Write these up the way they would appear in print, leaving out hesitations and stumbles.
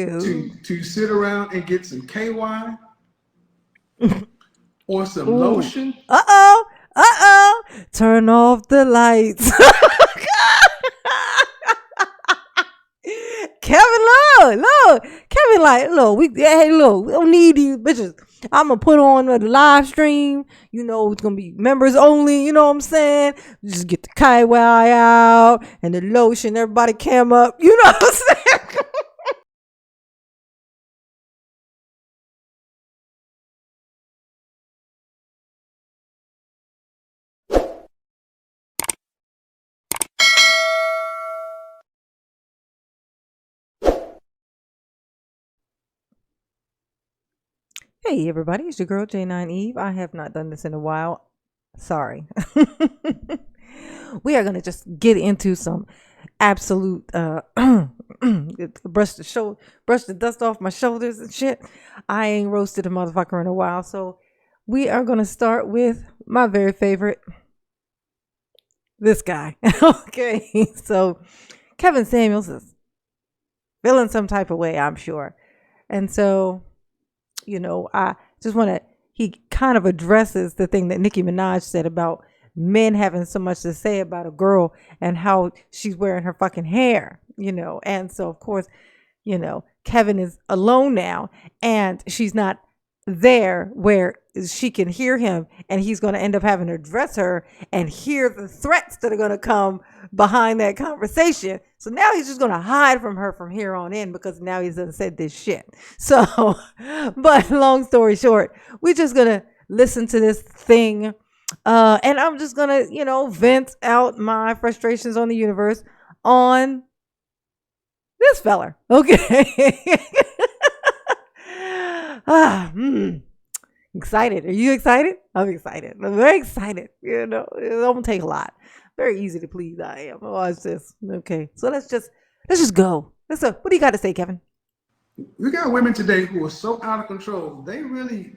to sit around and get some KY or some Ooh. lotion. Turn off the lights. Kevin, look. Kevin, like, look, we don't need these bitches. I'm gonna put on the live stream. You know, it's gonna be members only. You know what I'm saying? Just get the KY out and the lotion. Everybody cam up. You know what I'm saying? Hey everybody, it's your girl J9 Eve. I have not done this in a while. Sorry. We are gonna just get into some absolute brush the dust off my shoulders and shit. I ain't roasted a motherfucker in a while, so we are gonna start with my very favorite, this guy. Okay, so Kevin Samuels is feeling some type of way, I'm sure, and so I just want to, he kind of addresses the thing that Nicki Minaj said about men having so much to say about a girl and how she's wearing her fucking hair, and so of course, Kevin is alone now and she's not there where she can hear him, and he's going to end up having to address her and hear the threats that are going to come behind that conversation. So now he's just going to hide from her from here on in because now he's done said this shit. So, but long story short, we're just going to listen to this thing. And I'm just going to, vent out my frustrations on the universe on this feller. Okay. Excited. Are you excited? I'm excited. I'm very excited. It don't take a lot. Very easy to please. I am. Watch this. Okay. So let's just go. What do you got to say, Kevin? We got women today who are so out of control. They really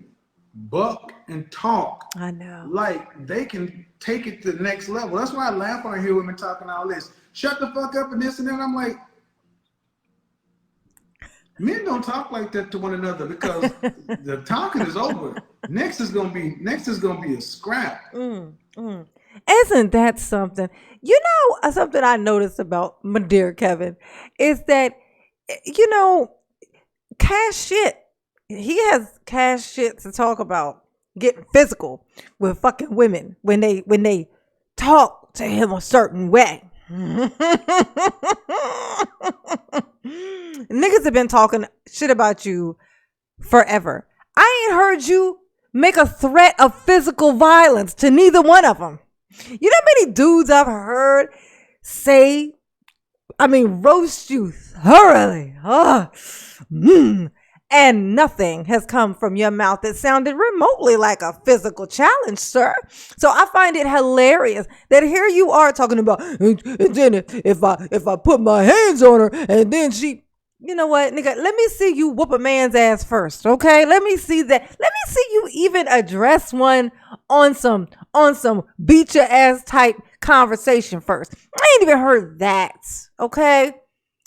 buck and talk. I know. Like they can take it to the next level. That's why I laugh when I hear women talking all this. Shut the fuck up and this and that. I'm like, men don't talk like that to one another because the talking is over. Next is gonna be a scrap. Isn't that something? Something I noticed about my dear Kevin is that cash shit. He has cash shit to talk about, getting physical with fucking women when they talk to him a certain way. Niggas have been talking shit about you forever. I ain't heard you make a threat of physical violence to neither one of them. You know how many dudes I've heard roast you thoroughly. And nothing has come from your mouth that sounded remotely like a physical challenge, sir. So I find it hilarious that here you are talking about, and then if I put my hands on her and then she, you know what, nigga, let me see you whoop a man's ass first, okay? Let me see that. Let me see you even address one on some beat your ass type conversation first. I ain't even heard that, okay?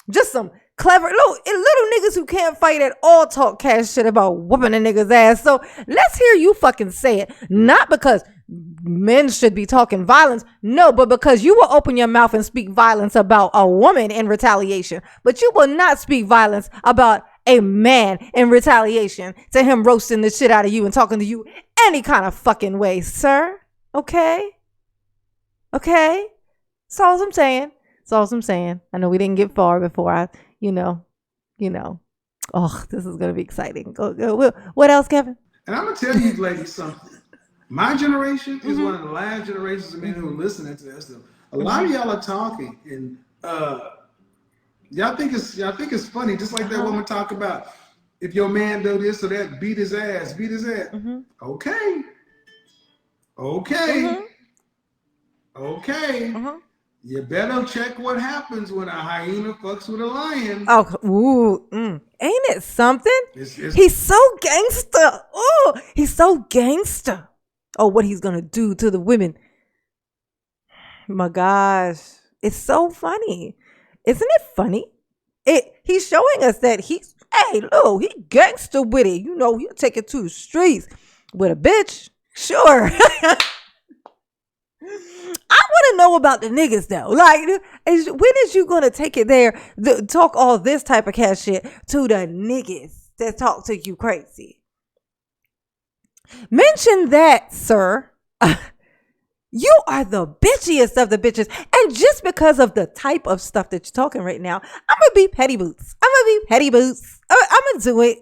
Just some clever little niggas who can't fight at all talk cash shit about whooping a nigga's ass. So let's hear you fucking say it. Not because men should be talking violence. No, but because you will open your mouth and speak violence about a woman in retaliation. But you will not speak violence about a man in retaliation to him roasting the shit out of you and talking to you any kind of fucking way, sir. Okay? That's all I'm saying. I know we didn't get far before I, oh, this is going to be exciting. Go. What else, Kevin? And I'm going to tell you ladies something. My generation is one of the last generations of men who are listening to this. A lot of y'all are talking and y'all think it's funny, just like that woman talk about if your man do this or that, beat his ass. Okay. You better check what happens when a hyena fucks with a lion. Ain't it something? He's so gangster. Oh, he's so gangster. Oh, what he's gonna do to the women. My gosh. It's so funny. Isn't it funny? He's showing us that he's Hey, look, he gangster with it. You know, he'll take it to the streets with a bitch. Sure. I want to know about the niggas though. Like, when is you gonna take it there? Talk all this type of cash shit to the niggas that talk to you crazy. Mention that, sir. You are the bitchiest of the bitches. And just because of the type of stuff that you're talking right now, I'm going to be petty boots. I'm going to do it.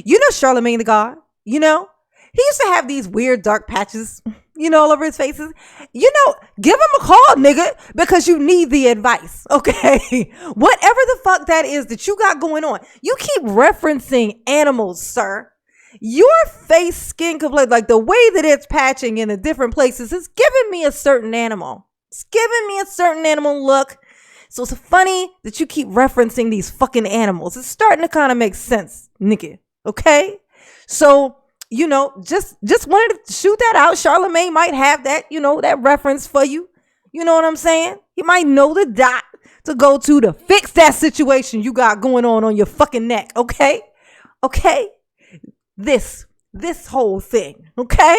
You know Charlemagne the God? You know? He used to have these weird dark patches, all over his faces. Give him a call, nigga, because you need the advice, okay? Whatever the fuck that is that you got going on. You keep referencing animals, sir. Your face skin complete, like the way that it's patching in the different places, is giving me a certain animal. It's giving me a certain animal look. So it's funny that you keep referencing these fucking animals. It's starting to kind of make sense, nigga. Okay? So, just wanted to shoot that out. Charlemagne might have that, that reference for you. You know what I'm saying? He might know the dot to go to fix that situation you got going on your fucking neck. Okay? Okay? This whole thing, okay?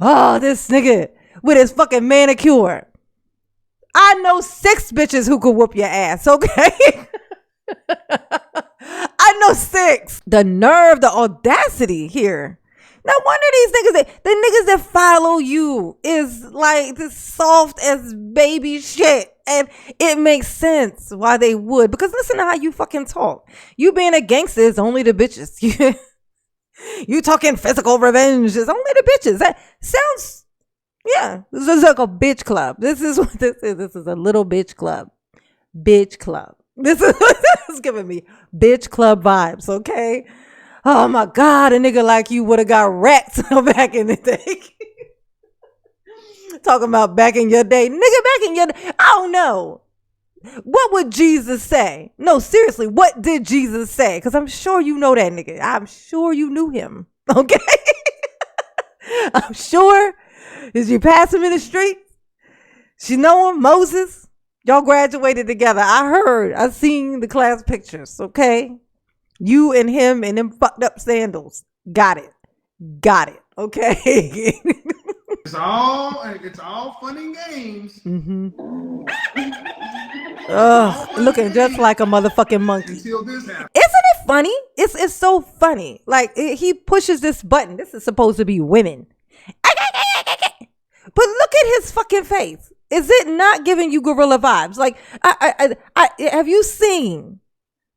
Oh, this nigga with his fucking manicure. I know 6 bitches who could whoop your ass, okay? I know 6. The nerve, the audacity here. No wonder these niggas, the niggas that follow you is like this soft as baby shit. And it makes sense why they would. Because listen to how you fucking talk. You being a gangster is only the bitches. You talking physical revenge is only the bitches. That sounds, yeah. This is like a bitch club. This is what this is. This is a little bitch club. Bitch club. This is giving me bitch club vibes, okay? Oh my God, a nigga like you would have got wrecked back in the day. Talking about back in your day. Nigga, back in your day. I don't know. What would Jesus say? No, seriously, what did Jesus say? Because I'm sure you know that nigga. I'm sure you knew him. Okay? I'm sure. Did you pass him in the street? She know him? Moses? Y'all graduated together. I seen the class pictures, okay? You and him and them fucked up sandals. Got it. Okay. It's all fun and games. Mm-hmm. Looking just like a motherfucking monkey. Until this happens. Isn't it funny? It's so funny. Like he pushes this button. This is supposed to be women. But look at his fucking face. Is it not giving you gorilla vibes? Like I have you seen?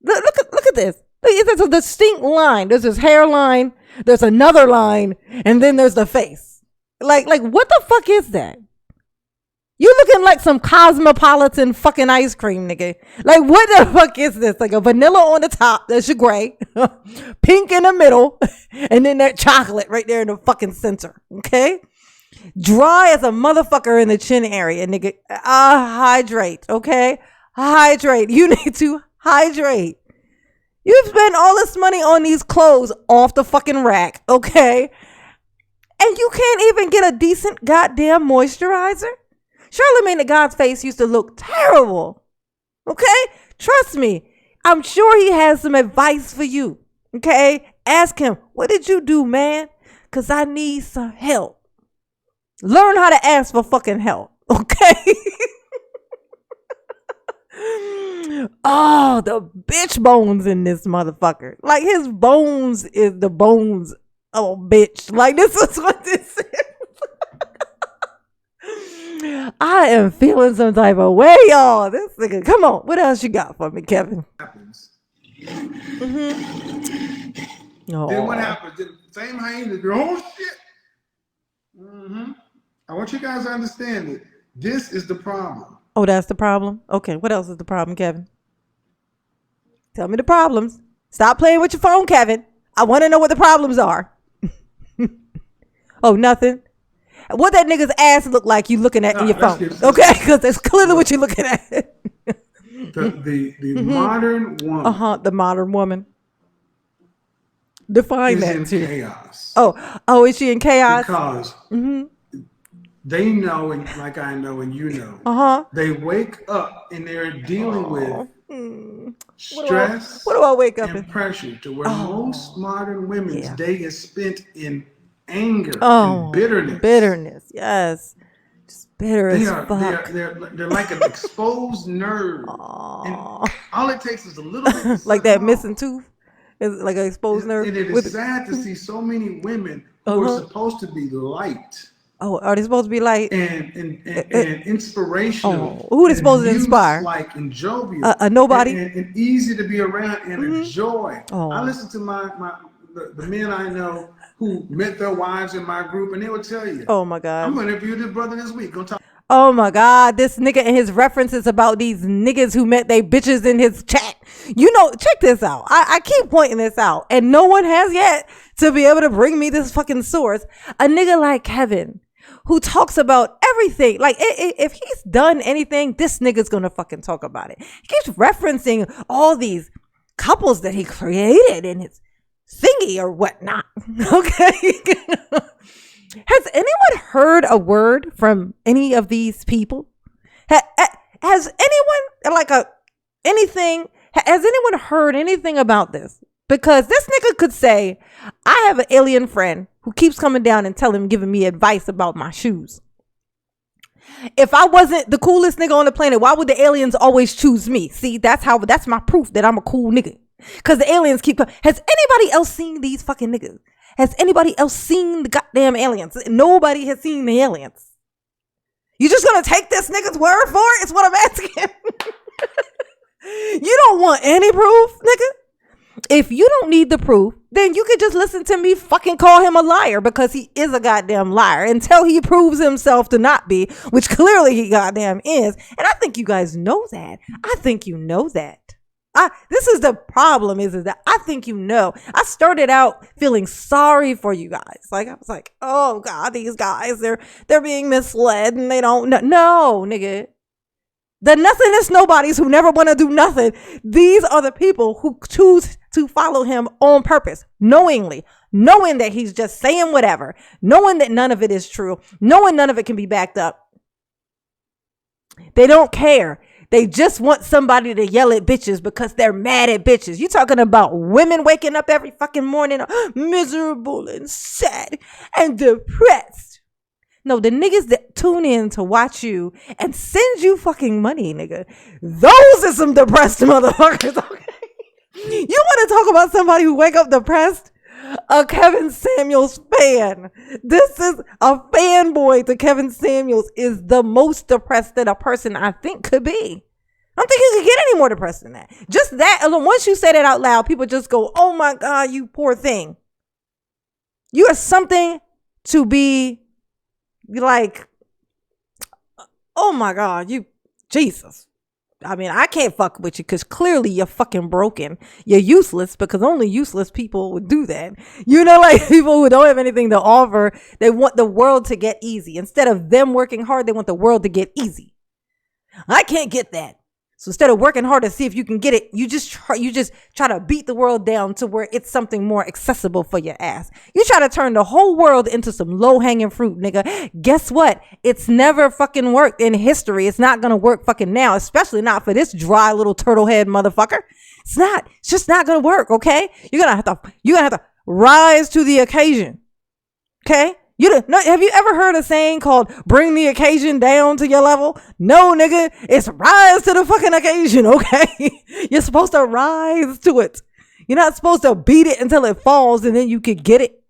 Look at this. There's a distinct line. There's his hairline. There's another line, and then there's the face. Like what the fuck is that? You looking like some cosmopolitan fucking ice cream, nigga. Like what the fuck is this? Like a vanilla on the top, that's your gray, pink in the middle, and then that chocolate right there in the fucking center. Okay, dry as a motherfucker in the chin area, nigga. Hydrate, okay? Hydrate. You need to hydrate. You've spent all this money on these clothes off the fucking rack, okay? And you can't even get a decent goddamn moisturizer? Charlemagne the God's face used to look terrible, okay? Trust me. I'm sure he has some advice for you, okay? Ask him, what did you do, man? Because I need some help. Learn how to ask for fucking help, okay? Oh, the bitch bones in this motherfucker. Like his bones is the bones of a bitch. Like this is what this is. I am feeling some type of way, y'all. This nigga, come on. What else you got for me, Kevin? Happens. Oh. Then what happens? The same hyena, oh shit. I want you guys to understand that this is the problem. Oh, that's the problem? Okay, what else is the problem, Kevin? Tell me the problems. Stop playing with your phone, Kevin. I want to know what the problems are. Oh, nothing? What that nigga's ass look like you looking at in your phone? Okay, because that's clearly what you're looking at. The modern woman. The modern woman. Define is that in too. chaos. Oh, is she in chaos? Because they know, and like I know, and you know, they wake up and they're dealing with What stress, do I wake up and in? pressure to where most Oh, modern women's yeah. day is spent in anger and Oh, bitterness. bitterness. Yes. Just bitter They as are they are fuck. they're like an exposed nerve, and Oh. all it takes is a little bit to Like set that them missing off. tooth. It's like an exposed nerve And it with is it. sad to see so many women who are Uh-huh. supposed to be light Oh, are they supposed to be like and inspirational oh, who they and supposed to muse inspire? like and jovial A nobody? and easy to be around and a Mm-hmm. joy. I Oh. listen to the men I know who met their wives in my group, and they will tell you, Oh my I'm God. going to interview this brother this week. Gonna talk. Oh my God, this nigga and his references about these niggas who met they bitches in his chat. You know, check this out. I keep pointing this out, and no one has yet to be able to bring me this fucking source. A nigga like Kevin, who talks about everything. Like, if he's done anything, this nigga's gonna fucking talk about it. He keeps referencing all these couples that he created in his thingy or whatnot. Okay. Has anyone heard a word from any of these people? Has anyone like has anyone heard anything about this? Because this nigga could say, I have an alien friend who keeps coming down and giving me advice about my shoes. If I wasn't the coolest nigga on the planet, why would the aliens always choose me? See, that's my proof that I'm a cool nigga. Because the aliens keep coming. Has anybody else seen these fucking niggas? Has anybody else seen the goddamn aliens? Nobody has seen the aliens. You just gonna take this nigga's word for it? It's what I'm asking. You don't want any proof, nigga? If you don't need the proof, then you could just listen to me fucking call him a liar, because he is a goddamn liar until he proves himself to not be, which clearly he goddamn is. And I think you guys know that. I think you know that. This is the problem is that I think you know. I started out feeling sorry for you guys. Like, I was like, oh God, these guys, they're being misled and they don't know. No, nigga. The nothingness nobodies who never want to do nothing. These are the people who choose to follow him on purpose, knowingly, knowing that he's just saying whatever, knowing that none of it is true, knowing none of it can be backed up. They don't care. They just want somebody to yell at bitches because they're mad at bitches. You talking about women waking up every fucking morning miserable and sad and depressed. No, the niggas that tune in to watch you and send you fucking money, nigga. Those are some depressed motherfuckers, okay? You want to talk about somebody who wake up depressed? A Kevin Samuels fan. This is a fanboy to Kevin Samuels is the most depressed that a person I think could be. I don't think you could get any more depressed than that. Just that alone. Once you say that out loud, people just go, oh my God, you poor thing. You are something to be like, oh my God, you, Jesus. I mean, I can't fuck with you because clearly you're fucking broken. You're useless because only useless people would do that. You know, like people who don't have anything to offer, they want the world to get easy. Instead of them working hard, they want the world to get easy. I can't get that. So instead of working hard to see if you can get it, you just try to beat the world down to where it's something more accessible for your ass. You try to turn the whole world into some low-hanging fruit, nigga. Guess what? It's never fucking worked in history. It's not gonna work fucking now, especially not for this dry little turtle head motherfucker. It's not. It's just not gonna work, okay? You're gonna have to rise to the occasion. Okay? Have you ever heard a saying called bring the occasion down to your level? No, nigga, it's rise to the fucking occasion, okay? You're supposed to rise to it. You're not supposed to beat it until it falls and then you could get it.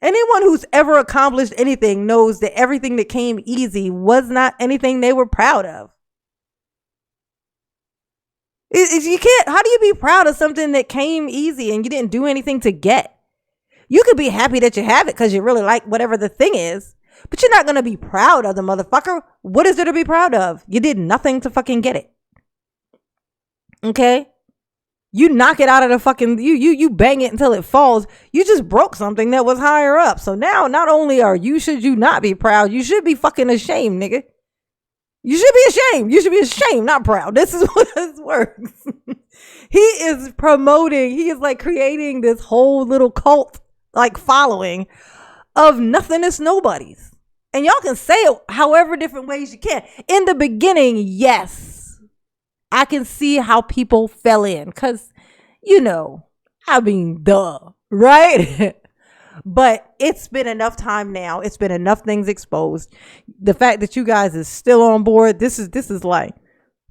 Anyone who's ever accomplished anything knows that everything that came easy was not anything they were proud of. You can't, how do you be proud of something that came easy and you didn't do anything to get? You could be happy that you have it because you really like whatever the thing is, but you're not going to be proud of the motherfucker. What is there to be proud of? You did nothing to fucking get it. Okay? You knock it out of the fucking, you bang it until it falls. You just broke something that was higher up. So now not only should you not be proud, you should be fucking ashamed, nigga. You should be ashamed. You should be ashamed, not proud. This is what this works. He is like creating this whole little cult like following of nothingness nobodies. And y'all can say it however different ways you can. In the beginning, yes, I can see how people fell in because, you know, I mean, duh, right? But it's been enough time now. It's been enough things exposed. The fact that you guys is still on board, this is like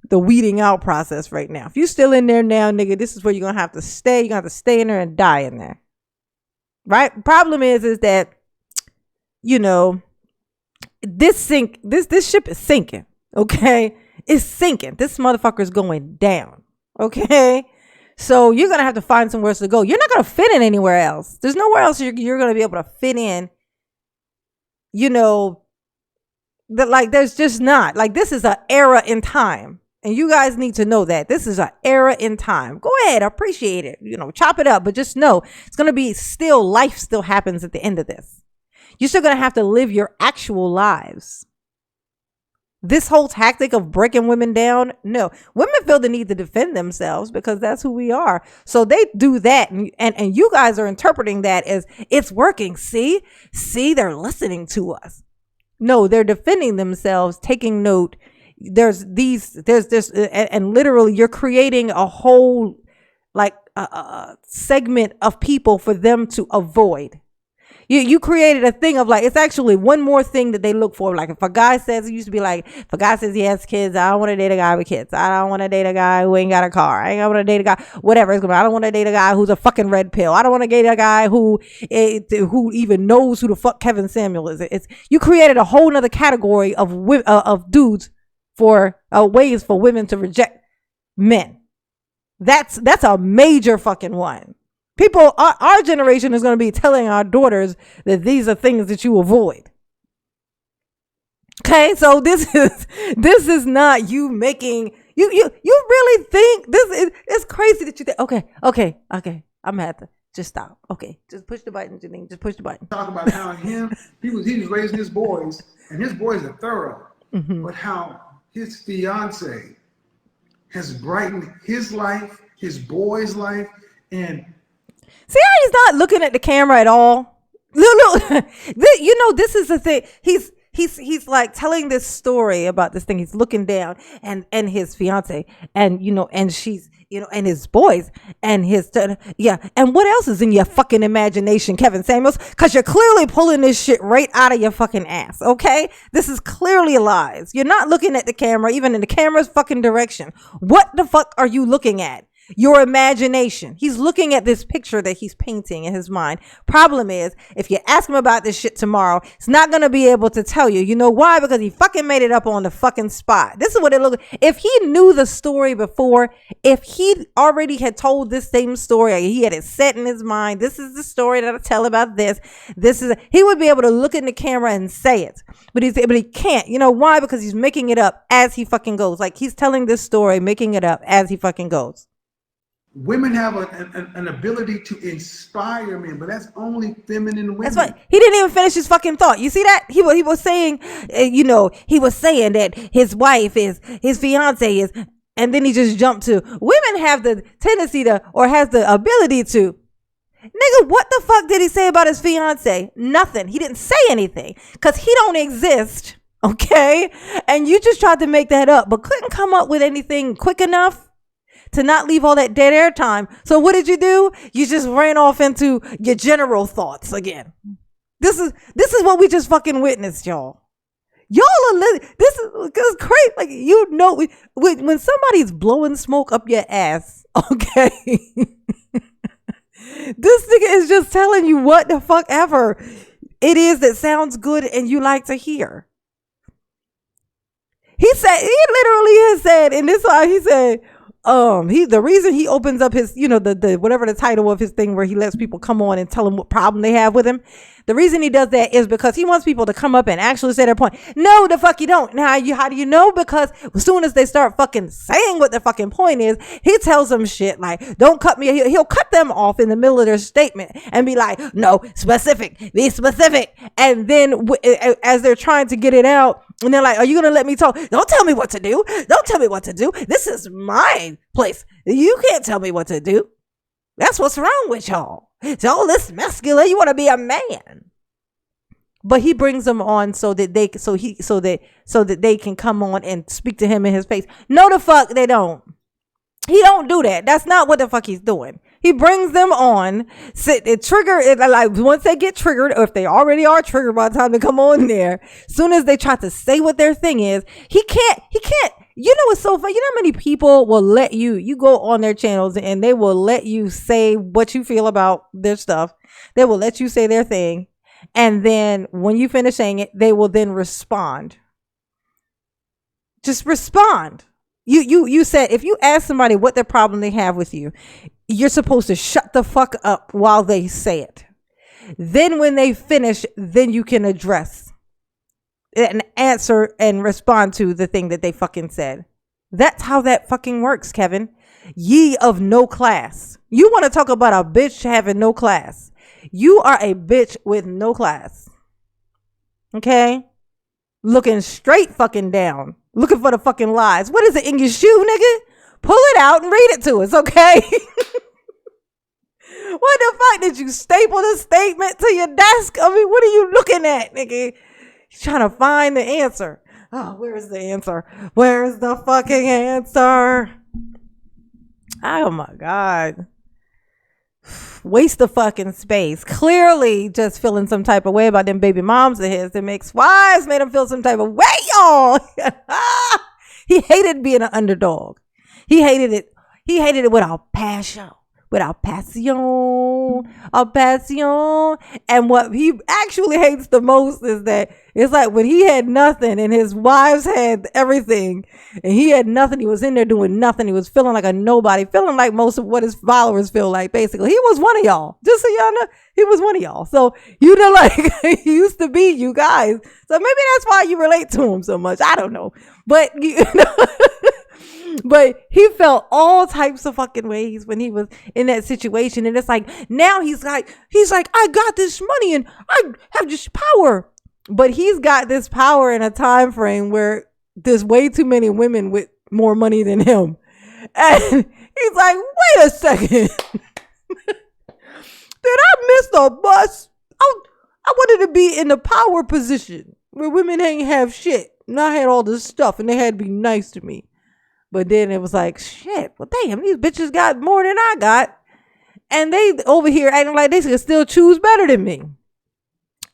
the weeding out process right now. If you still in there now, nigga, this is where you're gonna have to stay. You're gonna have to stay in there and die in there. Right? Problem is that, you know, this ship is sinking. Okay? It's sinking. This motherfucker's going down. Okay? So you're gonna have to find somewhere else to go. You're not gonna fit in anywhere else. There's nowhere else you're gonna be able to fit in. You know, that like there's just not. Like this is an era in time. And you guys need to know that this is an era in time. Go ahead, appreciate it. You know, chop it up, but just know it's gonna be still life still happens at the end of this. You're still gonna have to live your actual lives. This whole tactic of breaking women down, no. Women feel the need to defend themselves because that's who we are. So they do that. And you guys are interpreting that as it's working. See, they're listening to us. No, they're defending themselves, taking note. There's this, and literally you're creating a whole like a segment of people for them to avoid. You created a thing of like, it's actually one more thing that they look for. Like if a guy says, it used to be like, if a guy says he has kids, I don't want to date a guy with kids. I don't want to date a guy who ain't got a car. I don't want to date a guy, whatever it's going to be. I don't want to date a guy who's a fucking red pill. I don't want to date a guy who even knows who the fuck Kevin Samuel is. You created a whole nother category of dudes for ways for women to reject men. That's a major fucking one. People, our generation is going to be telling our daughters that these are things that you avoid. Okay, so this is not you making you really think this is, it's crazy that you think okay. I'm gonna have to just stop. Okay, just push the button, Janine. Just push the button. Talk about how he was raising his boys, and his boys are thorough, but how his fiance has brightened his life, his boy's life, and see how he's not looking at the camera at all? Look. You know, this is the thing. He's like telling this story about this thing. He's looking down and his fiance and, you know, and she's, you know, and his boys and his, yeah. And what else is in your fucking imagination, Kevin Samuels? Because you're clearly pulling this shit right out of your fucking ass. Okay. This is clearly lies. You're not looking at the camera, even in the camera's fucking direction. What the fuck are you looking at? Your imagination. He's looking at this picture that he's painting in his mind. Problem is, if you ask him about this shit tomorrow, he's not going to be able to tell you. You know why? Because he fucking made it up on the fucking spot. This is what it looked like. If he knew the story before, if he already had told this same story, he had it set in his mind, this is the story that I tell about this. He would be able to look in the camera and say it. But he can't. You know why? Because he's making it up as he fucking goes. Like he's telling this story, making it up as he fucking goes. Women have an ability to inspire men, but that's only feminine women. That's what he didn't even finish his fucking thought. You see that? He was saying, you know, he was saying that his wife is, his fiance is, and then he just jumped to women have the tendency to, or has the ability to. Nigga, what the fuck did he say about his fiance? Nothing. He didn't say anything because he don't exist. Okay. And you just tried to make that up, but couldn't come up with anything quick enough to not leave all that dead air time. So what did you do? You just ran off into your general thoughts again. This is what we just fucking witnessed, y'all. Y'all are this is crazy. Like, you know, when somebody's blowing smoke up your ass, okay, this nigga is just telling you what the fuck ever it is that sounds good and you like to hear. He literally has said, and this is why he said, the reason he opens up his, you know, the whatever the title of his thing where he lets people come on and tell him what problem they have with him. The reason he does that is because he wants people to come up and actually say their point. No, the fuck you don't. Now, how do you know? Because as soon as they start fucking saying what their fucking point is, he tells them shit like, don't cut me. He'll cut them off in the middle of their statement and be like, no, be specific. And then as they're trying to get it out, and they're like, are you going to let me talk? Don't tell me what to do. Don't tell me what to do. This is my place. You can't tell me what to do. That's what's wrong with y'all. It's all this masculine. You want to be a man. but he brings them on so that they can come on and speak to him in his face. No, the fuck they don't. He don't do that. That's not what the fuck he's doing. He brings them on, trigger it, like once they get triggered, or if they already are triggered by the time they come on there, soon as they try to say what their thing is, he can't. You know what's so funny? You know how many people will let you go on their channels and they will let you say what you feel about their stuff. They will let you say their thing. And then when you finish saying it, they will then respond. Just respond. You said if you ask somebody what their problem they have with you, you're supposed to shut the fuck up while they say it. Then when they finish, then you can address and answer and respond to the thing that they fucking said. That's how that fucking works, Kevin. Ye of no class. You want to talk about a bitch having no class. You are a bitch with no class. Okay? Looking straight fucking down. Looking for the fucking lies. What is it in your shoe, nigga? Pull it out and read it to us, okay? What the fuck? Did you staple the statement to your desk? I mean, what are you looking at, nigga? You're trying to find the answer. Oh, where's the answer? Where's the fucking answer? Oh my God. Waste the fucking space. Clearly just feeling some type of way about them baby moms of his. Them ex-wives made him feel some type of way, y'all. He hated being an underdog. He hated it. He hated it without passion. Without passion. And what he actually hates the most is that it's like when he had nothing and his wives had everything and he had nothing, he was in there doing nothing. He was feeling like a nobody, feeling like most of what his followers feel like, basically. He was one of y'all. Just so y'all know, he was one of y'all. So you know, like he used to be you guys. So maybe that's why you relate to him so much. I don't know. But you know, but he felt all types of fucking ways when he was in that situation. And it's like, now he's like, I got this money and I have this power. But he's got this power in a time frame where there's way too many women with more money than him. And he's like, wait a second. Did I miss the bus? I wanted to be in the power position where women ain't have shit. And I had all this stuff and they had to be nice to me. But then it was like, shit, well, damn, these bitches got more than I got. And they over here acting like they can still choose better than me.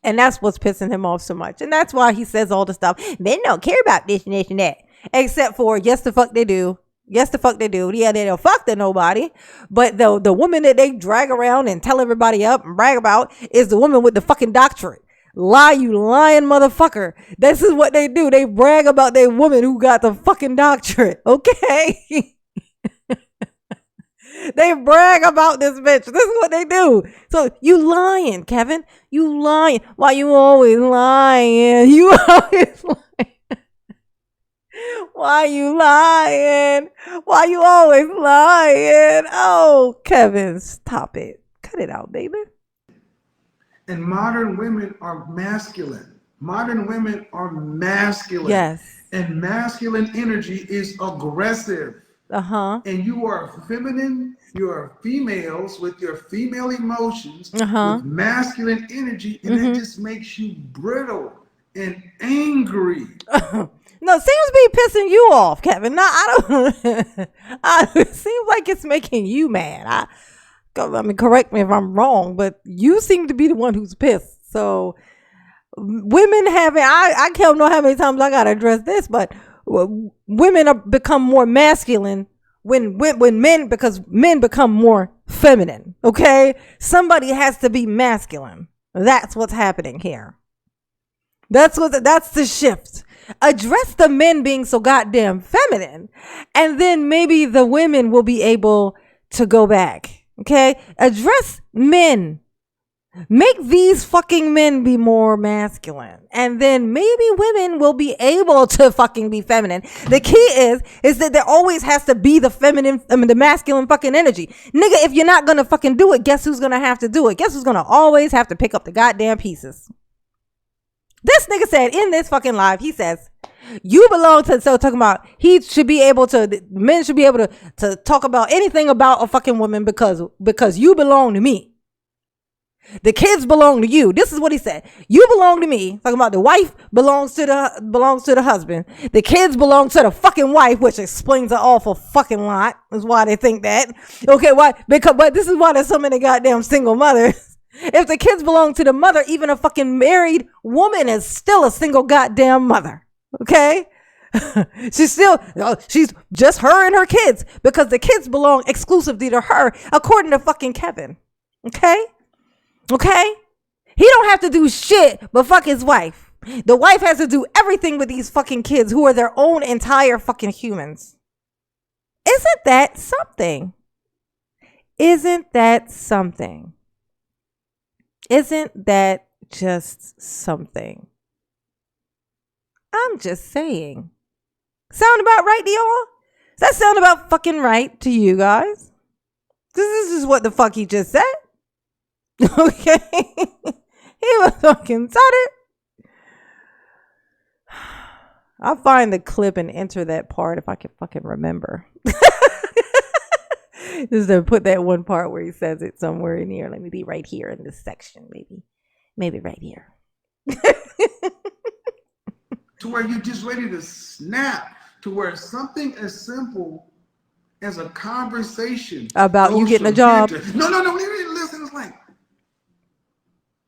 And that's what's pissing him off so much. And that's why he says all the stuff. Men don't care about this and this and that. Except for, yes, the fuck they do. Yes, the fuck they do. Yeah, they don't fuck to nobody. But the woman that they drag around and tell everybody up and brag about is the woman with the fucking doctorate. Lie, you lying motherfucker. This is what they do. They brag about their woman who got the fucking doctorate. Okay? They brag about this bitch. This is what they do. So you lying, Kevin. You lying. Why you always lying? You always lying. Why you lying? Why you always lying? Oh, Kevin, stop it. Cut it out, baby. And modern women are masculine. Modern women are masculine. Yes. And masculine energy is aggressive. Uh-huh. And you are feminine, you are females with your female emotions, Uh-huh. with masculine energy, and it just makes you brittle and angry. No, it seems to be pissing you off, Kevin. No, I don't. It seems like it's making you mad. I mean, correct me if I'm wrong, but you seem to be the one who's pissed. So women having, I can't know how many times I got to address this, but women become more masculine when men, because men become more feminine. Okay. Somebody has to be masculine. That's what's happening here. That's the shift. Address the men being so goddamn feminine, and then maybe the women will be able to go back. Okay? Address men. Make these fucking men be more masculine, and then maybe women will be able to fucking be feminine. The key is that there always has to be the feminine, the masculine fucking energy. Nigga, if you're not gonna fucking do it, guess who's gonna have to do it? Guess who's gonna always have to pick up the goddamn pieces? This nigga said in this fucking live, he says, you belong to, so talking about he should be able to, men should be able to talk about anything about a fucking woman because you belong to me. The kids belong to you. This is what he said. You belong to me. Talking about the wife belongs to the husband. The kids belong to the fucking wife, which explains an awful fucking lot. Is why they think that. Okay, why? But this is why there's so many goddamn single mothers. If the kids belong to the mother, even a fucking married woman is still a single goddamn mother. Okay? she's just her and her kids because the kids belong exclusively to her, according to fucking Kevin. Okay? He don't have to do shit but fuck his wife. The wife has to do everything with these fucking kids who are their own entire fucking humans. Isn't that something? Isn't that something? Isn't that just something? I'm just saying. Sound about right to y'all? Does that sound about fucking right to you guys? This is what the fuck he just said. Okay? He was fucking said it. I'll find the clip and enter that part if I can fucking remember. Just to put that one part where he says it somewhere in here. Let me be right here in this section, maybe right here. To where you're just ready to snap, to where something as simple as a conversation about you getting a job. No, listen, it's like,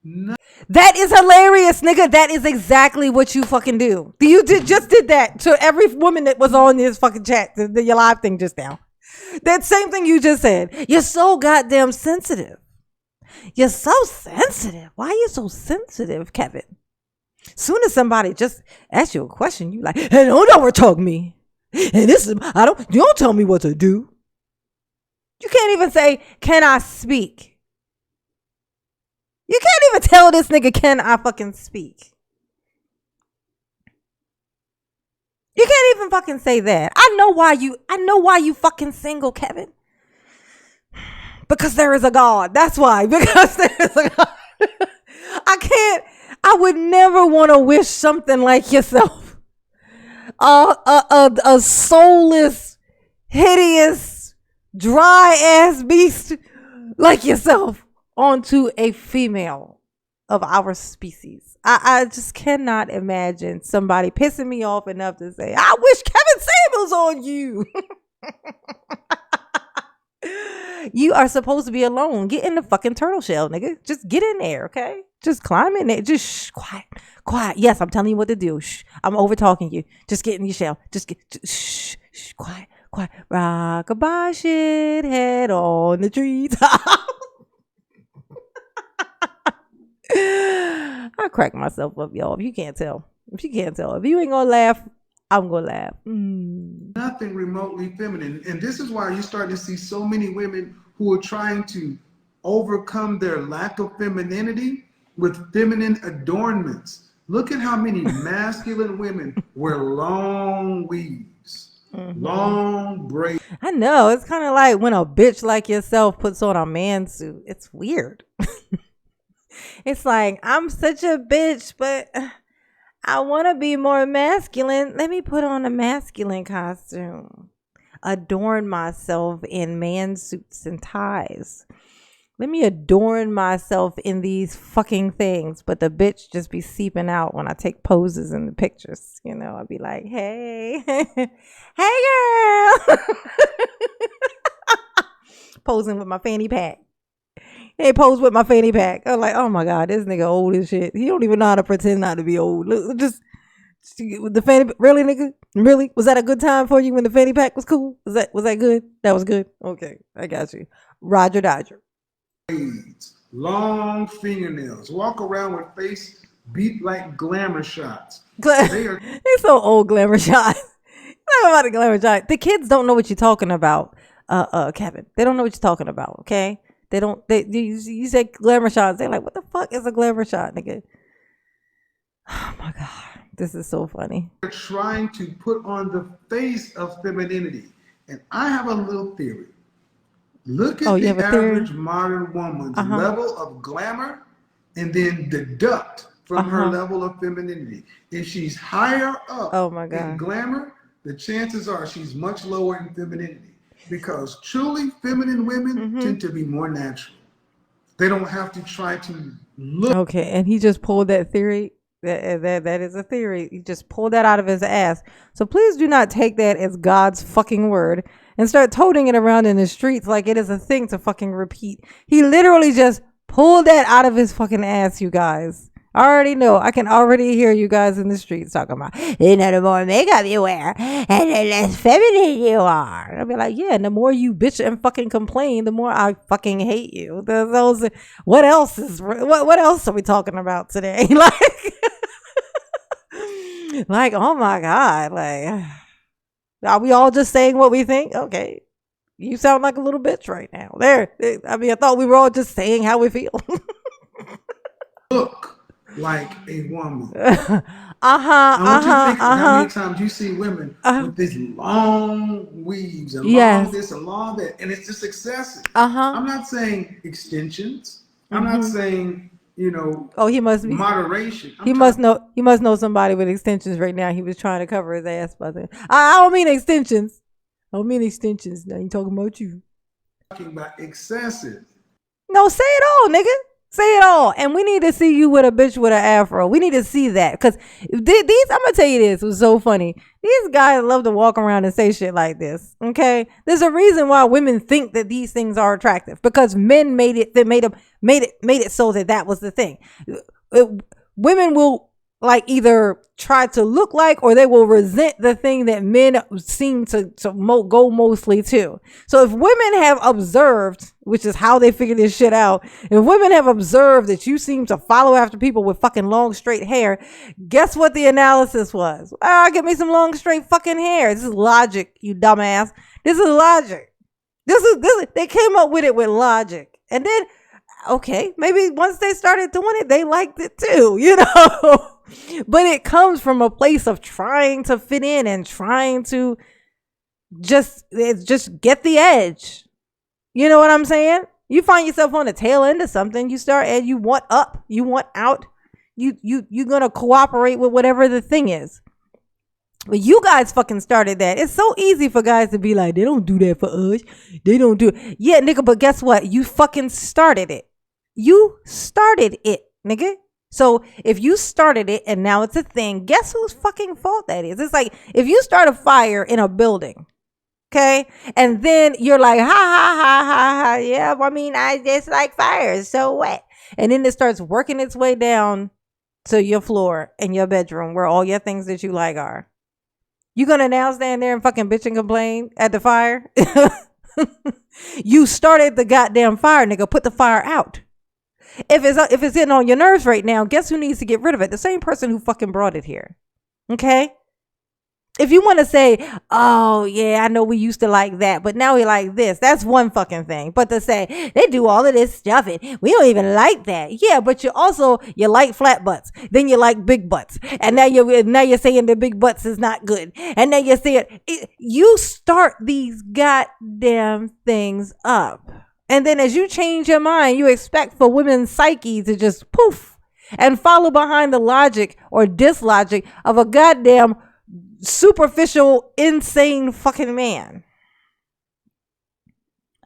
no. That is hilarious, nigga. That is exactly what you fucking do. Just did that to every woman that was on this fucking chat, your live thing just now. That same thing you just said. You're so goddamn sensitive. You're so sensitive. Why are you so sensitive, Kevin? Soon as somebody just asks you a question, you like, hey, don't ever talk to me. And you don't tell me what to do. You can't even say, can I speak? You can't even tell this nigga, can I fucking speak? You can't even fucking say that. I know why you fucking single, Kevin. Because there is a God. That's why. Because there is a God. I would never want to wish something like yourself. A soulless, hideous, dry ass beast like yourself onto a female of our species. I just cannot imagine somebody pissing me off enough to say, I wish Kevin Samuels on you. You are supposed to be alone. Get in the fucking turtle shell, nigga. Just get in there, okay? Just climb in there. Just quiet. Yes, I'm telling you what to do. Shh. I'm over talking you. Just get in your shell. Shh. Quiet. Rock-a-bye shit, head on the treetop. I crack myself up, y'all. If you can't tell. If you ain't gonna laugh, I'm gonna laugh. Nothing remotely feminine. And this is why you start to see so many women who are trying to overcome their lack of femininity with feminine adornments. Look at how many masculine women wear long weaves, long braids. I know. It's kind of like when a bitch like yourself puts on a man suit. It's weird. It's like, I'm such a bitch, but I want to be more masculine. Let me put on a masculine costume. Adorn myself in man suits and ties. Let me adorn myself in these fucking things. But the bitch just be seeping out when I take poses in the pictures. You know, I'd be like, hey, hey girl. Posing with my fanny pack. Hey, pose with my fanny pack. I'm like, oh my God, this nigga old as shit. He don't even know how to pretend not to be old. Look, just with the fanny, really, nigga? Really? Was that a good time for you when the fanny pack was cool? Was that good? That was good? Okay, I got you. Roger Dodger. Long fingernails. Walk around with face beat like glamour shots. They're so old, glamour shots. Talk about the glamour shot. The kids don't know what you're talking about, Kevin. They don't know what you're talking about, okay? You say glamour shots. They're like, what the fuck is a glamour shot, nigga? Oh my God. This is so funny. They're trying to put on the face of femininity. And I have a little theory. Look at the average modern woman's level of glamour and then deduct from her level of femininity. If she's higher up in glamour, the chances are she's much lower in femininity. Because truly feminine women tend to be more natural. They don't have to try to look. Okay, and he just pulled that theory. That is a theory. He just pulled that out of his ass. So please do not take that as God's fucking word and start toting it around in the streets like it is a thing to fucking repeat. He literally just pulled that out of his fucking ass, you guys. I already know. I can already hear you guys in the streets talking about, you know, the more makeup you wear and the less feminine you are. I'll be like, yeah, and the more you bitch and fucking complain, the more I fucking hate you. Those, what else what else are we talking about today? Like, oh my God. Like, are we all just saying what we think? Okay. You sound like a little bitch right now. I mean, I thought we were all just saying how we feel. Look like a woman. I want you to think how many times you see women with these long weaves and long this and long that, and it's just excessive. I'm not saying extensions. I'm not saying, oh, he must be moderation. He must know somebody with extensions right now. He was trying to cover his ass by that. I don't mean extensions. Now you talking about you. Talking about excessive. No, say it all, nigga. Say it all. And we need to see you with a bitch with an afro. We need to see that. Because these, I'm going to tell you this, it was so funny. These guys love to walk around and say shit like this. Okay? There's a reason why women think that these things are attractive. Because men made it so that was the thing. Women will like either try to look like, or they will resent the thing that men seem to go mostly to. So if women have observed, which is how they figure this shit out, if women have observed that you seem to follow after people with fucking long straight hair, guess what the analysis was? Give me some long straight fucking hair. This is logic, you dumbass. This is logic. This is they came up with it with logic. And then okay, maybe once they started doing it, they liked it too, you know. But it comes from a place of trying to fit in and trying to just get the edge. You know what I'm saying? You find yourself on the tail end of something, you start and you want up, you want out, you're gonna cooperate with whatever the thing is. But you guys fucking started that. It's so easy for guys to be like, they don't do that for us. They don't do it. Yeah, nigga, but guess what? You fucking started it. You started it, nigga. So if you started it and now it's a thing, guess whose fucking fault that is? It's like if you start a fire in a building, okay, and then you're like, ha ha ha ha ha, yeah, I mean, I just like fires, so what? And then it starts working its way down to your floor in your bedroom where all your things that you like are. You gonna now stand there and fucking bitch and complain at the fire? You started the goddamn fire, nigga. Put the fire out. If it's getting on your nerves right now, guess who needs to get rid of it? The same person who fucking brought it here. Okay? If you want to say, oh, yeah, I know we used to like that, but now we like this, that's one fucking thing. But to say, they do all of this stuff and we don't even like that. Yeah, but you like flat butts. Then you like big butts. And now you're saying the big butts is not good. And now you're saying, you start these goddamn things up. And then as you change your mind, you expect for women's psyche to just poof and follow behind the logic or dislogic of a goddamn superficial, insane fucking man.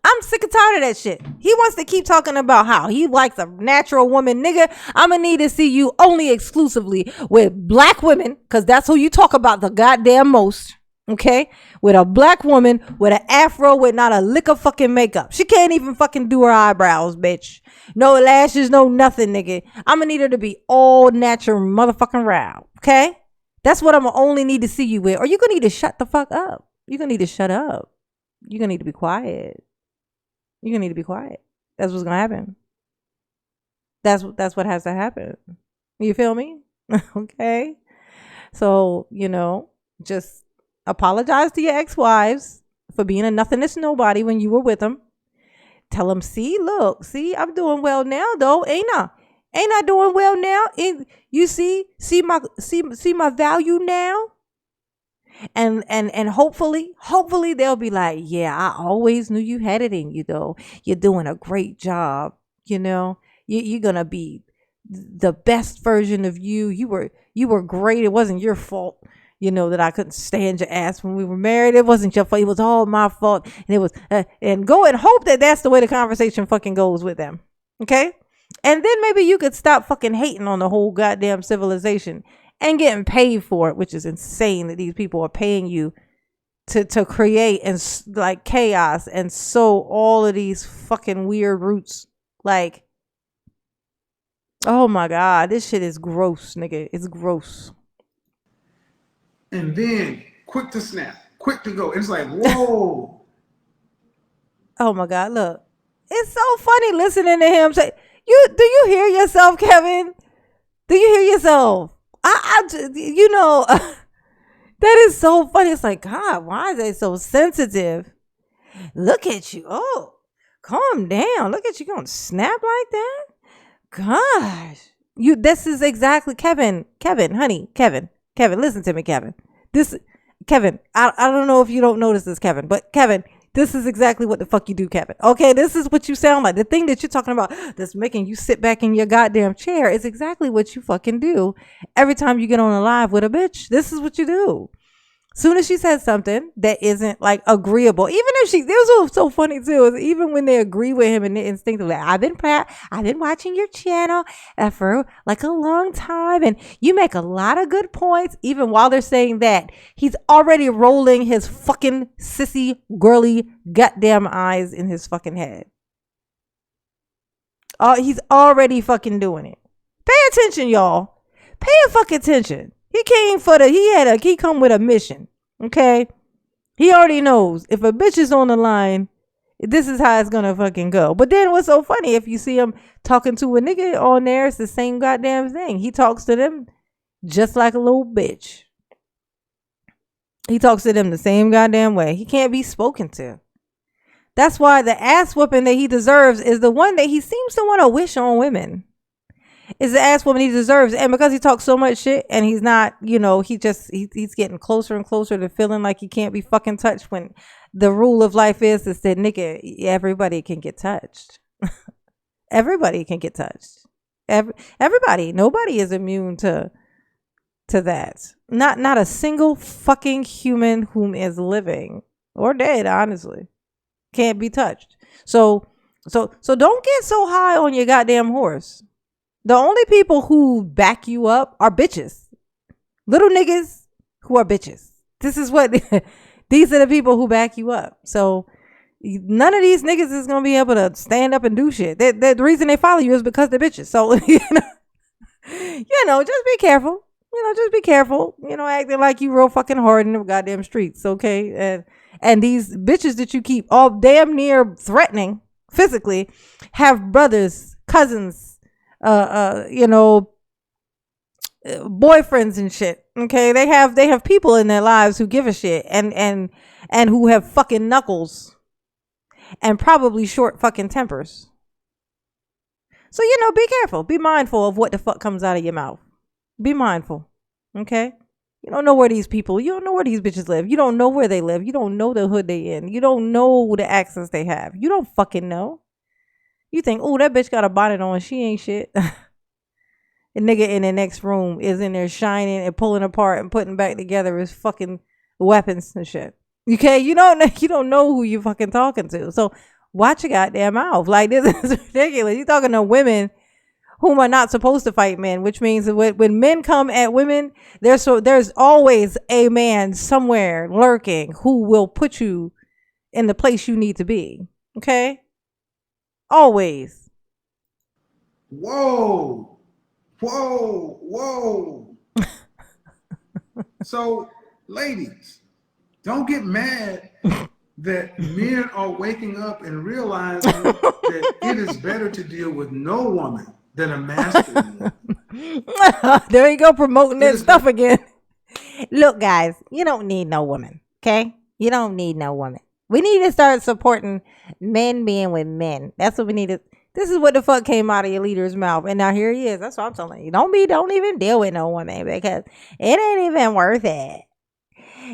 I'm sick and tired of that shit. He wants to keep talking about how he likes a natural woman. Nigga, I'm gonna need to see you only exclusively with black women, because that's who you talk about the goddamn most. Okay? With a black woman with an afro with not a lick of fucking makeup. She can't even fucking do her eyebrows, bitch. No lashes, no nothing, nigga. I'm gonna need her to be all natural motherfucking round. Okay? That's what I'm gonna only need to see you with. Or you're gonna need to shut the fuck up. You're gonna need to shut up. You're gonna need to be quiet. You're gonna need to be quiet. That's what's gonna happen. That's what has to happen. You feel me? Okay. So, just apologize to your ex-wives for being a nothingness nobody when you were with them. Tell them, see, I'm doing well now though, ain't I? Ain't I doing well now? You see my value now? And hopefully they'll be like, yeah, I always knew you had it in you though. You're doing a great job. You're gonna be the best version of you. You were great. It wasn't your fault. That I couldn't stand your ass when we were married. It wasn't your fault. It was all my fault. And it was, and go and hope that that's the way the conversation fucking goes with them. Okay? And then maybe you could stop fucking hating on the whole goddamn civilization and getting paid for it, which is insane that these people are paying you to create and like chaos and sow all of these fucking weird roots. Like, oh my God, this shit is gross, nigga. It's gross. And then quick to snap, quick to go. It's like, whoa. Oh my God, look. It's so funny listening to him say, do you hear yourself, Kevin? Do you hear yourself? You know, that is so funny. It's like, God, why are they so sensitive? Look at you. Oh, calm down. Look at you going to snap like that. Gosh. This is exactly Kevin, honey, Kevin, listen to me, Kevin. This, Kevin, I don't know if you don't notice this, Kevin, but Kevin, this is exactly what the fuck you do, Kevin. Okay, this is what you sound like. The thing that you're talking about that's making you sit back in your goddamn chair is exactly what you fucking do every time you get on a live with a bitch. This is what you do. Soon as she says something that isn't like agreeable, even if this was so funny too, is even when they agree with him and they instinctively, I've been watching your channel for like a long time, and you make a lot of good points. Even while they're saying that, he's already rolling his fucking sissy, girly, goddamn eyes in his fucking head. He's already fucking doing it. Pay attention, y'all. Pay a fucking attention. He came he come with a mission. Okay? He already knows if a bitch is on the line, this is how it's gonna fucking go. But then what's so funny, if you see him talking to a nigga on there, it's the same goddamn thing. He talks to them just like a little bitch. He talks to them the same goddamn way. He can't be spoken to. That's why the ass whooping that he deserves is the one that he seems to want to wish on women. Is the ass woman he deserves. And because he talks so much shit and he's not, he's getting closer and closer to feeling like he can't be fucking touched, when the rule of life is that, nigga, everybody can get touched. Everybody can get touched. Everybody. Nobody is immune to that. Not a single fucking human whom is living or dead, honestly, can't be touched. So don't get so high on your goddamn horse. The only people who back you up are bitches. Little niggas who are bitches. This is what, these are the people who back you up. So none of these niggas is going to be able to stand up and do shit. The reason they follow you is because they're bitches. So, just be careful. Just be careful. Acting like you real fucking hard in the goddamn streets. Okay. And these bitches that you keep all damn near threatening physically have brothers, cousins, boyfriends and shit. Okay, they have people in their lives who give a shit and who have fucking knuckles and probably short fucking tempers. So be careful, be mindful of what the fuck comes out of your mouth. Be mindful. Okay, you don't know where these bitches live. You don't know where they live. You don't know the hood they in. You don't know the accents they have. You don't fucking know. You think, oh, that bitch got a bonnet on. She ain't shit. The nigga in the next room is in there shining and pulling apart and putting back together his fucking weapons and shit. Okay, you don't know who you fucking talking to. So watch your goddamn mouth. Like, this is ridiculous. You talking to women whom are not supposed to fight men, which means that when men come at women, there's always a man somewhere lurking who will put you in the place you need to be. Okay. Always. Whoa. So, ladies, don't get mad that men are waking up and realizing that it is better to deal with no woman than a masculine woman. There you go, promoting that stuff again. Look, guys, you don't need no woman, okay? You don't need no woman. We need to start supporting men being with men. That's what we need to. This is what the fuck came out of your leader's mouth. And now here he is. That's what I'm telling you. Don't even deal with no woman, because it ain't even worth it.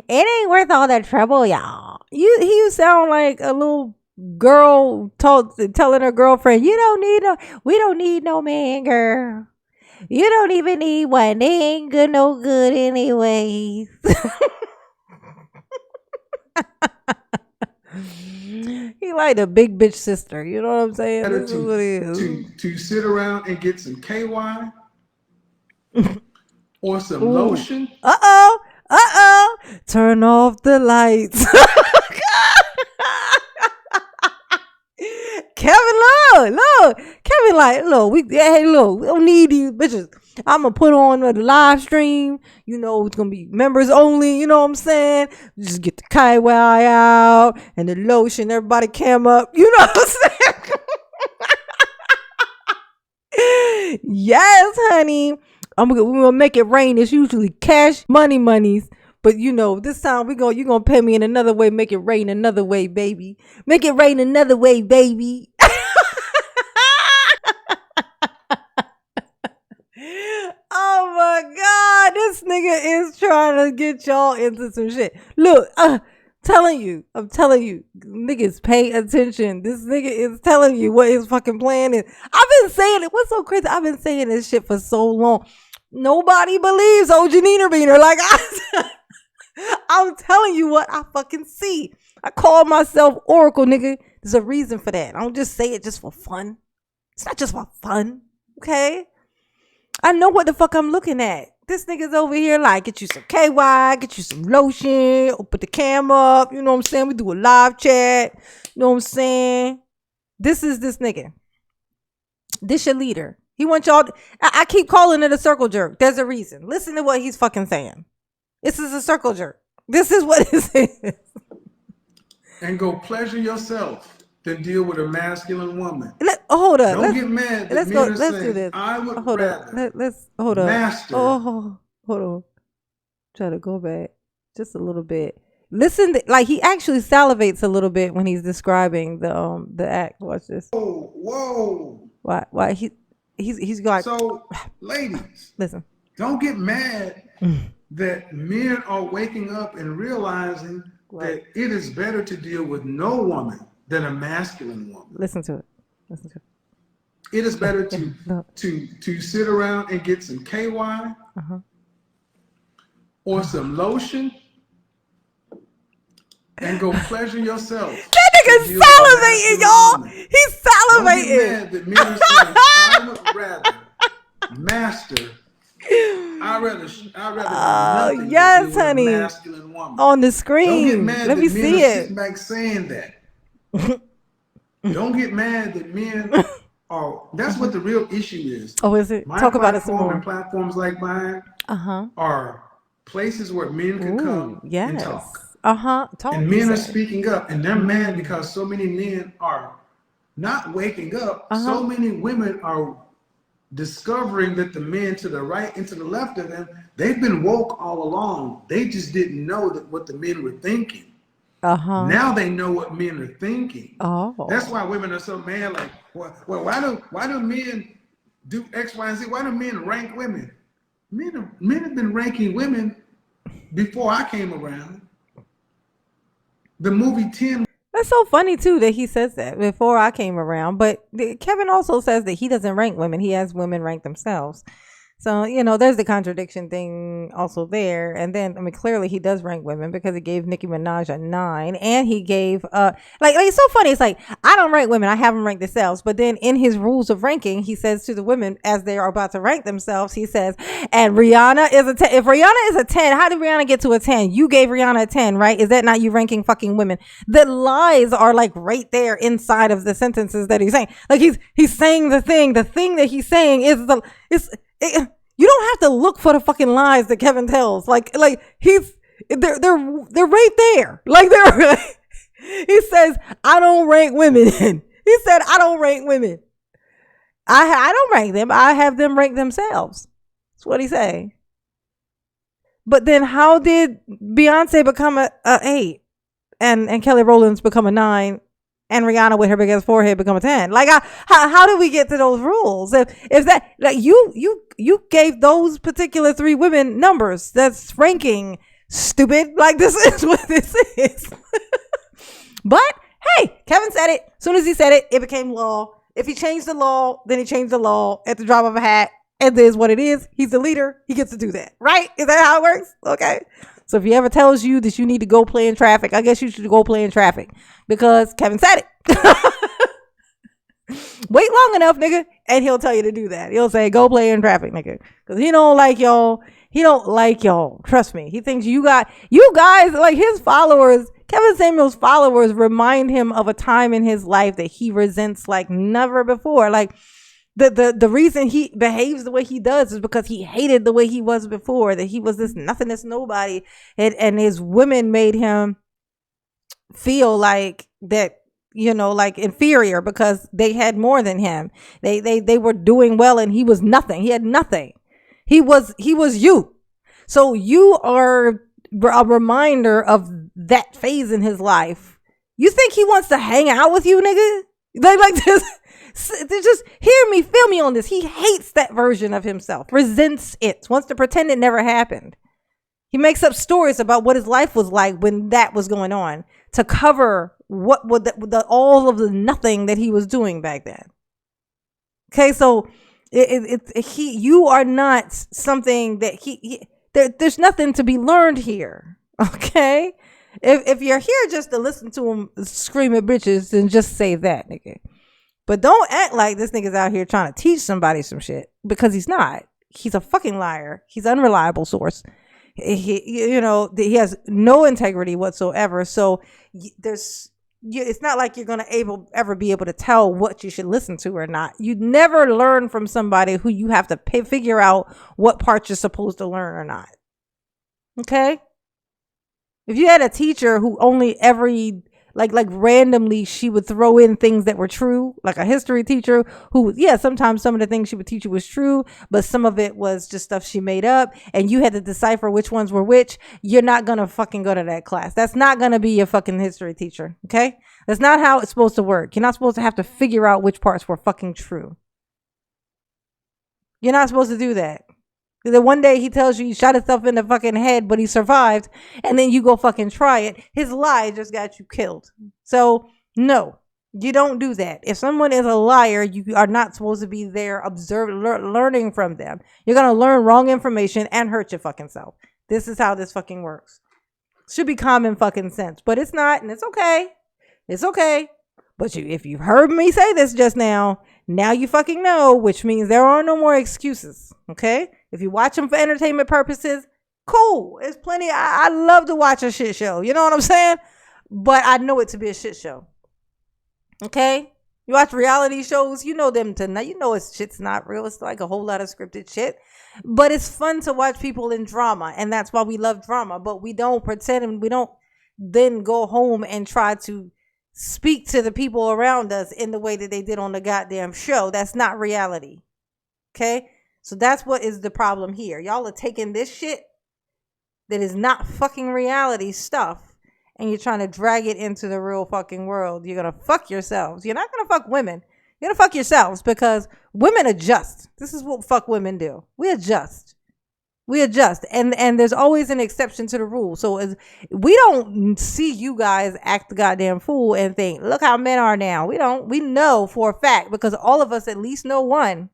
It ain't worth all that trouble, y'all. You sound like a little girl telling her girlfriend, we don't need no man, girl. You don't even need one. They ain't good, no good anyways. He like the big bitch sister. You know what I'm saying? better This is what it is. to sit around and get some KY or some Ooh. lotion. Turn off the lights. Kevin, look. Kevin, like, look, we don't need these bitches. I'm gonna put on the live stream. You know, it's gonna be members only. You know what I'm saying? Just get the KY out and the lotion. Everybody cam up. You know what I'm saying? Yes, honey. We're gonna make it rain. It's usually cash monies. But you know, this time you're gonna pay me in another way, make it rain another way, baby. Make it rain another way, baby. Oh my God, this nigga is trying to get y'all into some shit. Look, I'm telling you, niggas pay attention. This nigga is telling you what his fucking plan is. I've been saying it. What's so crazy? I've been saying this shit for so long. Nobody believes OG Neener Beaner. Like I'm telling you what I fucking see. I call myself Oracle, nigga. There's a reason for that. I don't just say it just for fun. It's not just for fun, okay? I know what the fuck I'm looking at. This nigga's over here like, get you some KY, get you some lotion, or put the camera up, you know what I'm saying? We do a live chat, you know what I'm saying? This is this nigga. This your leader. He wants y'all, I keep calling it a circle jerk. There's a reason. Listen to what he's fucking saying. This is a circle jerk. This is what this is. And go pleasure yourself than deal with a masculine woman. Hold up. Don't get mad. Let's do this. I would rather. Hold up. Master. Oh, hold on. Try to go back just a little bit. Listen, like he actually salivates a little bit when he's describing the act. Watch this. Whoa. Why he's like. So, ladies, listen. Don't get mad that men are waking up and realizing that it is better to deal with no woman than a masculine woman. Listen to it. It is better to sit around and get some KY or some lotion and go pleasure yourself. That nigga's salivating, y'all. He's salivating. Don't get mad that men are saying, I would rather master. I'd rather do nothing yes, than honey. A masculine woman. On the screen. Don't get mad Let that me men see are it. sitting back saying that. Don't get mad that men are. That's what the real issue is. Oh, is it? Talk about it some more. And platforms like mine are places where men can come and talk. Talk. And men are speaking up, and they're mad because so many men are not waking up. So many women are discovering that the men to the right and to the left of them, they've been woke all along. They just didn't know that what the men were thinking. Now they know what men are thinking. That's why women are so mad. Like, well, why do men do X, Y, and Z? Why do men rank women? Men have been ranking women before I came around. The movie 10. That's so funny too that he says that before I came around. But Kevin also says that he doesn't rank women. He has women rank themselves. So, you know, there's the contradiction thing also there. And then, I mean, clearly he does rank women because he gave Nicki Minaj a 9. And he gave, like it's so funny. It's like, I don't rank women. I have them rank themselves. But then in his rules of ranking, he says to the women as they are about to rank themselves, he says, and Rihanna is a 10. If Rihanna is a 10, how did Rihanna get to a 10? You gave Rihanna a 10, right? Is that not you ranking fucking women? The lies are like right there inside of the sentences that he's saying. Like he's saying the thing that he's saying is you don't have to look for the fucking lies that Kevin tells. Like they're right there. Like he says, I don't rank women. He said, I don't rank women. I don't rank them. I have them rank themselves. That's what he say. But then how did Beyonce become a 8 and Kelly Rowland's become a 9? And Rihanna with her big ass forehead become a 10. Like, how do we get to those rules? If that, like, you gave those particular 3 women numbers. That's ranking, stupid. Like, this is what this is. But hey, Kevin said it. As soon as he said it, it became law. If he changed the law, then he changed the law at the drop of a hat. And this is what it is. He's the leader. He gets to do that, right? Is that how it works? Okay. So if he ever tells you that you need to go play in traffic, I guess you should go play in traffic because Kevin said it. Wait long enough, nigga, and he'll tell you to do that. He'll say, "Go play in traffic, nigga," because he don't like y'all. He don't like y'all. Trust me. He thinks you guys like his followers. Kevin Samuel's followers remind him of a time in his life that he resents like never before. Like the reason he behaves the way he does is because he hated the way he was before. That he was this nothing, this nobody, and his women made him feel like that, like inferior because they had more than him. They were doing well and he was nothing. He had nothing. He was you. So you are a reminder of that phase in his life. You think he wants to hang out with you, nigga? Like this. Just hear me, feel me on this. He hates that version of himself, resents it, wants to pretend it never happened. He makes up stories about what his life was like when that was going on to cover what would all of the nothing that he was doing back then. Okay, so you are not something that there's nothing to be learned here. Okay, if you're here just to listen to him scream at bitches, then just say that, nigga. But don't act like this nigga's out here trying to teach somebody some shit, because he's not. He's a fucking liar. He's an unreliable source. He has no integrity whatsoever. So it's not like you're going to ever be able to tell what you should listen to or not. You never learn from somebody who you have to figure out what parts you're supposed to learn or not. Okay? If you had a teacher who only like randomly she would throw in things that were true, like a history teacher who, sometimes some of the things she would teach you was true, but some of it was just stuff she made up, and you had to decipher which ones were which, you're not gonna fucking go to that class. That's not gonna be your fucking history teacher, okay? That's not how it's supposed to work. You're not supposed to have to figure out which parts were fucking true. You're not supposed to do that. Then one day he tells you he shot himself in the fucking head, but he survived, and then you go fucking try it. His lie just got you killed. So no, you don't do that. If someone is a liar, you are not supposed to be there learning from them. You're gonna learn wrong information and hurt your fucking self. This is how this fucking works. Should be common fucking sense, but it's not, and it's okay. It's okay. But if you've heard me say this just now you fucking know, which means there are no more excuses. Okay. If you watch them for entertainment purposes, cool. There's plenty. I love to watch a shit show. You know what I'm saying? But I know it to be a shit show. Okay? You watch reality shows, you know them tonight. You know shit's not real. It's like a whole lot of scripted shit. But it's fun to watch people in drama. And that's why we love drama. But we don't pretend, and we don't then go home and try to speak to the people around us in the way that they did on the goddamn show. That's not reality. Okay? So that's what is the problem here. Y'all are taking this shit that is not fucking reality stuff, and you're trying to drag it into the real fucking world. You're going to fuck yourselves. You're not going to fuck women. You're going to fuck yourselves, because women adjust. This is what fuck women do. We adjust. And there's always an exception to the rule. So we don't see you guys act the goddamn fool and think, look how men are now. We know for a fact, because all of us at least know one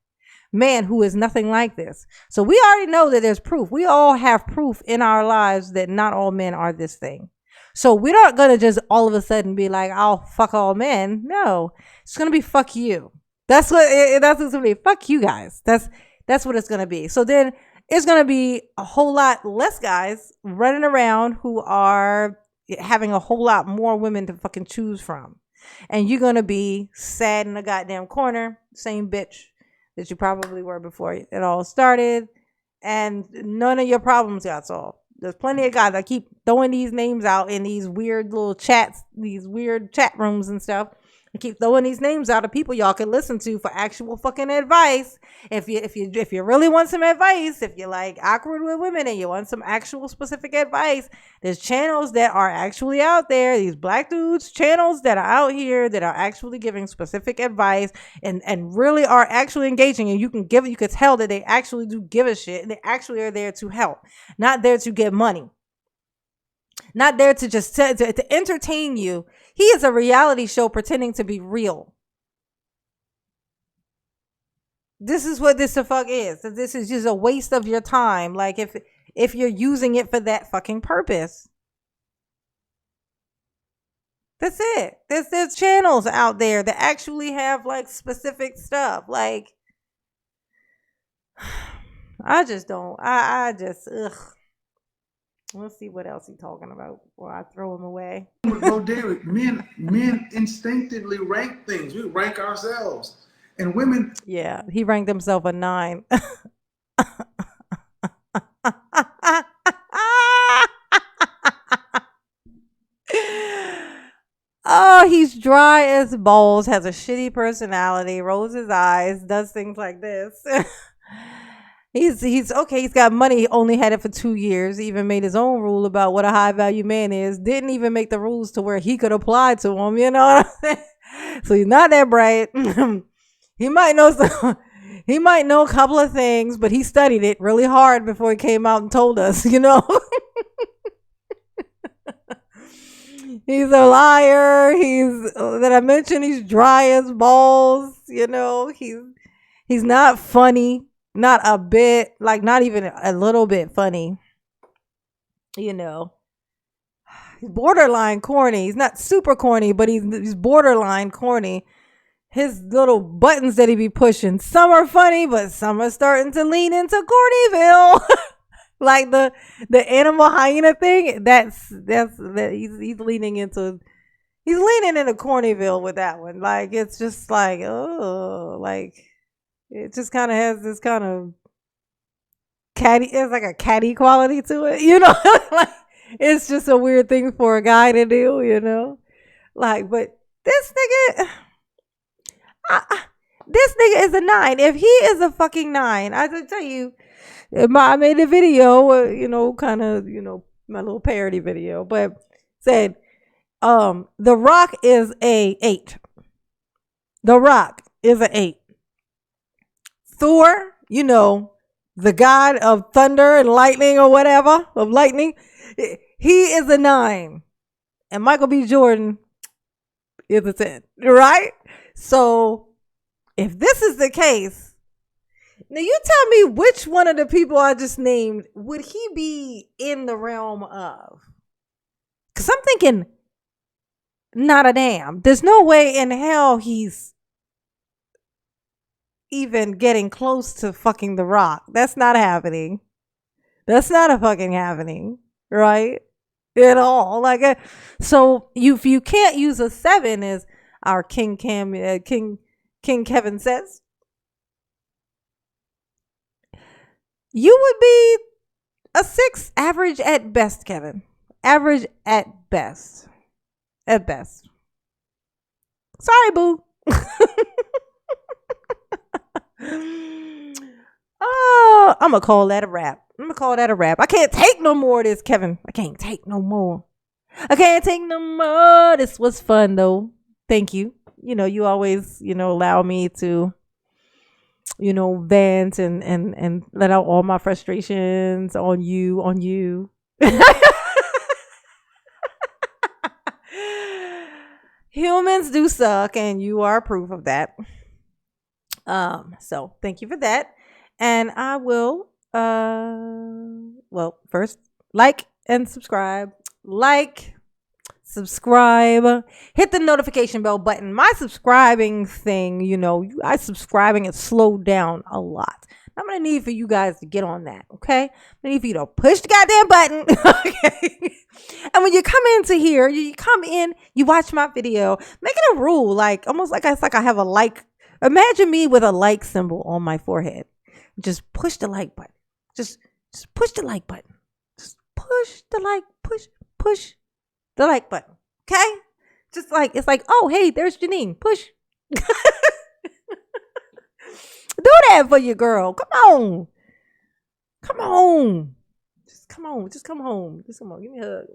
man who is nothing like this. So we already know that there's proof. We all have proof in our lives that not all men are this thing. So we're not going to just all of a sudden be like, oh, fuck all men. No, it's going to be fuck you. That's what's going to be. Fuck you guys. That's what it's going to be. So then it's going to be a whole lot less guys running around who are having a whole lot more women to fucking choose from. And you're going to be sad in a goddamn corner, same bitch that you probably were before it all started, and none of your problems got solved. There's plenty of guys that keep throwing these names out in these weird little chats, these weird chat rooms and stuff. I keep throwing these names out of people y'all can listen to for actual fucking advice. If you really want some advice, if you're like awkward with women and you want some actual specific advice, there's channels that are actually out there. These black dudes channels that are out here that are actually giving specific advice and really are actually engaging. And you can tell that they actually do give a shit, and they actually are there to help, not there to get money. Not there to just to entertain you. He is a reality show pretending to be real. This is what this the fuck is. This is just a waste of your time. Like if you're using it for that fucking purpose. That's it. There's channels out there that actually have like specific stuff. Like I just don't. I just ugh. Let's see what else he's talking about before I throw him away. with rhetoric, men instinctively rank things. We rank ourselves, and women. Yeah, he ranked himself a 9. Oh, he's dry as balls, has a shitty personality, rolls his eyes, does things like this. He's okay, he's got money, he only had it for 2 years, even made his own rule about what a high value man is, didn't even make the rules to where he could apply to them, you know what I'm saying? So he's not that bright. He might know some, he might know a couple of things, but he studied it really hard before he came out and told us, you know. He's a liar. He's that I mentioned. He's dry as balls. You know, he's not funny, not a bit, like not even a little bit funny. You know, he's borderline corny. He's not super corny, but he's borderline corny. His little buttons that he be pushing, some are funny, but some are starting to lean into Cornyville. Like the animal hyena thing, that's that he's leaning into Cornyville with that one. Like it's just like, oh, like it just kind of has this kind of catty, it's like a catty quality to it, you know. Like it's just a weird thing for a guy to do, you know. Like, but this nigga, this nigga is a 9. If he is a fucking 9, I can tell you. I made a video, you know, kind of, you know, my little parody video, but said, The Rock is a 8. The Rock is a 8. Thor, you know, the god of thunder and lightning or whatever, of lightning, he is a 9. And Michael B. Jordan is a 10, right? So if this is the case, now you tell me which one of the people I just named would he be in the realm of? Because I'm thinking, not a damn. There's no way in hell he's even getting close to fucking The Rock. That's not happening. That's not a fucking happening, right? At all. Like, so if you can't use a 7 as our King Kevin says, you would be a 6, average at best, Kevin. Average at best. At best. Sorry, boo. Oh, I'm going to call that a wrap. I can't take no more of this, Kevin. I can't take no more. This was fun, though. Thank you. You know, you always, you know, allow me to, you know, vent and let out all my frustrations on you. Humans do suck, and you are proof of that. So thank you for that. And I will well, first, like and subscribe. Hit the notification bell button. My subscribing thing, you know, subscribing is slowed down a lot. I'm gonna need for you guys to get on that, okay? I'm gonna need for you to push the goddamn button, okay? And when you come into here, you come in, you watch my video, make it a rule, like almost like it's like I have a like. Imagine me with a like symbol on my forehead. Just push the like button. Just push the like button. Just push the like button. Okay? Just like, it's like, oh, hey, there's Janine. Push. Do that for your girl. Come on. Just come on. Give me a hug.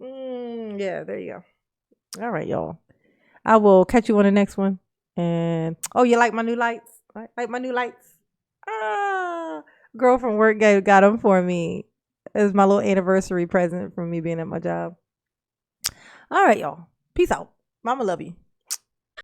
Yeah, there you go. All right, y'all. I will catch you on the next one. And, oh, you like my new lights? Like my new lights? Girl from work got them for me. It was my little anniversary present from me being at my job. All right, y'all. Peace out. Mama love you.